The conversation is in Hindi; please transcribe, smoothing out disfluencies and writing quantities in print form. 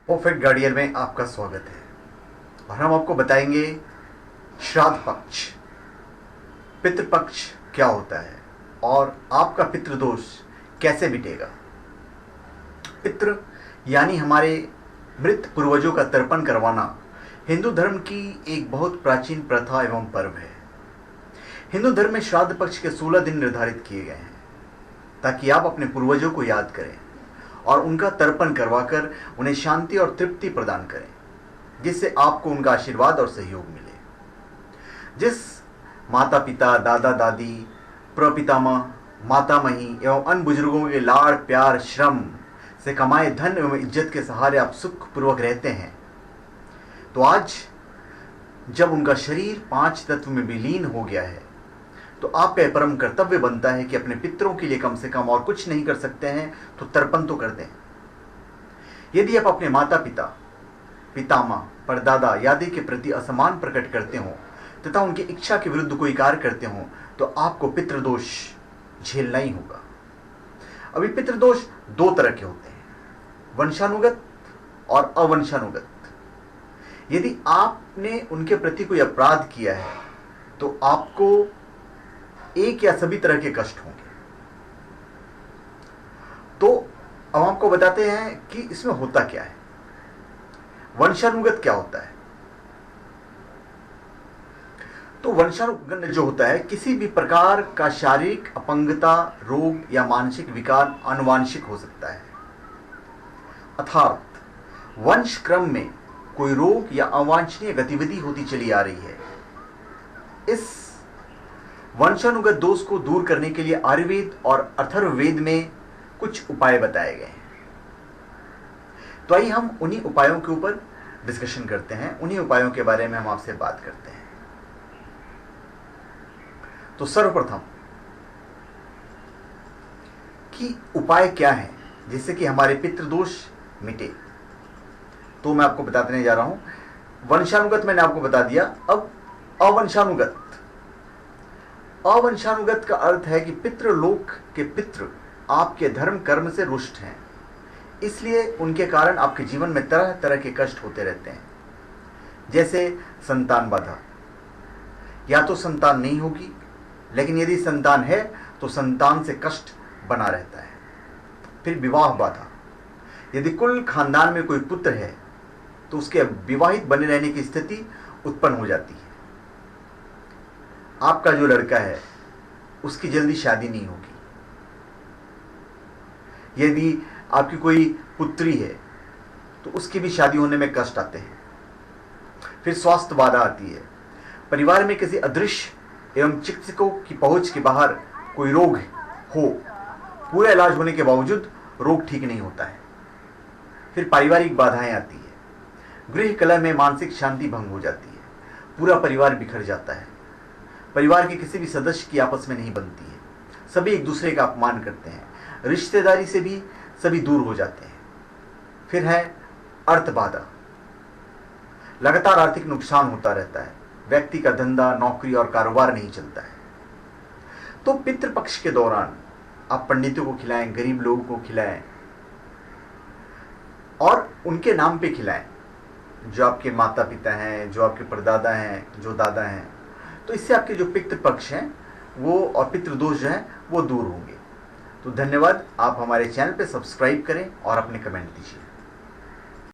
परफेक्ट गार्डियन में आपका स्वागत है और हम आपको बताएंगे श्राद्ध पक्ष, पितृपक्ष क्या होता है और आपका पितृदोष कैसे मिटेगा। पितृ यानी हमारे मृत पूर्वजों का तर्पण करवाना हिंदू धर्म की एक बहुत प्राचीन प्रथा एवं पर्व है। हिंदू धर्म में श्राद्ध पक्ष के 16 दिन निर्धारित किए गए हैं ताकि आप अपने पूर्वजों को याद करें और उनका तर्पण करवाकर उन्हें शांति और तृप्ति प्रदान करें, जिससे आपको उनका आशीर्वाद और सहयोग मिले। जिस माता पिता, दादा दादी, प्रपितामह, मातामही एवं अन्य बुजुर्गों के लाड़ प्यार श्रम से कमाए धन एवं इज्जत के सहारे आप सुखपूर्वक रहते हैं, तो आज जब उनका शरीर 5 तत्व में विलीन हो गया है तो आपका परम कर्तव्य बनता है कि अपने पितरों के लिए कम से कम और कुछ नहीं कर सकते हैं तो तर्पण तो कर दें। यदि आप अपने माता पिता, पितामह, परदादा आदि के प्रति असम्मान प्रकट करते हो तथा उनकी इच्छा के विरुद्ध कोई कार्य करते हो तो आपको पितृदोष झेलना ही होगा। अभी पितृदोष 2 तरह के होते हैं, वंशानुगत और अवंशानुगत। यदि आपने उनके प्रति कोई अपराध किया है तो आपको एक या सभी तरह के कष्ट होंगे। तो अब आपको बताते हैं कि इसमें होता क्या है। वंशानुगत क्या होता है? तो वंशानुगत जो होता है, किसी भी प्रकार का शारीरिक अपंगता, रोग या मानसिक विकार आनुवांशिक हो सकता है। अर्थात वंश क्रम में कोई रोग या अवांछनीय गतिविधि होती चली आ रही है। इस वंशानुगत दोष को दूर करने के लिए आयुर्वेद और अथर्ववेद में कुछ उपाय बताए गए हैं। तो आइए हम उन्हीं उपायों के ऊपर डिस्कशन करते हैं, उन्हीं उपायों के बारे में हम आपसे बात करते हैं। तो सर्वप्रथम कि उपाय क्या है जिससे कि हमारे पितृदोष मिटे, तो मैं आपको बता देने जा रहा हूं। वंशानुगत मैंने आपको बता दिया। अब अवंशानुगत। अवंशानुगत का अर्थ है कि पितृलोक के पितृ आपके धर्म कर्म से रुष्ट हैं, इसलिए उनके कारण आपके जीवन में तरह तरह के कष्ट होते रहते हैं। जैसे संतान बाधा, या तो संतान नहीं होगी, लेकिन यदि संतान है तो संतान से कष्ट बना रहता है। फिर विवाह बाधा, यदि कुल खानदान में कोई पुत्र है तो उसके विवाहित बने रहने की स्थिति उत्पन्न हो जाती है। आपका जो लड़का है उसकी जल्दी शादी नहीं होगी। यदि आपकी कोई पुत्री है तो उसकी भी शादी होने में कष्ट आते हैं। फिर स्वास्थ्य बाधा आती है। परिवार में किसी अदृश्य एवं चिकित्सकों की पहुंच के बाहर कोई रोग हो, पूरा इलाज होने के बावजूद रोग ठीक नहीं होता है। फिर पारिवारिक बाधाएं आती है। गृह कलह में मानसिक शांति भंग हो जाती है। पूरा परिवार बिखर जाता है। परिवार के किसी भी सदस्य की आपस में नहीं बनती है। सभी एक दूसरे का अपमान करते हैं। रिश्तेदारी से भी सभी दूर हो जाते हैं। फिर है अर्थ बाधा। लगातार आर्थिक नुकसान होता रहता है। व्यक्ति का धंधा, नौकरी और कारोबार नहीं चलता है। तो पितृपक्ष के दौरान आप पंडितों को खिलाएं, गरीब लोगों को खिलाएं और उनके नाम पे खिलाएं, जो आपके माता पिता हैं, जो आपके परदादा हैं, जो दादा हैं। तो इससे आपके जो पितृपक्ष हैं वो और पितृदोष जो हैं वो दूर होंगे। तो धन्यवाद। आप हमारे चैनल पे सब्सक्राइब करें और अपने कमेंट दीजिए।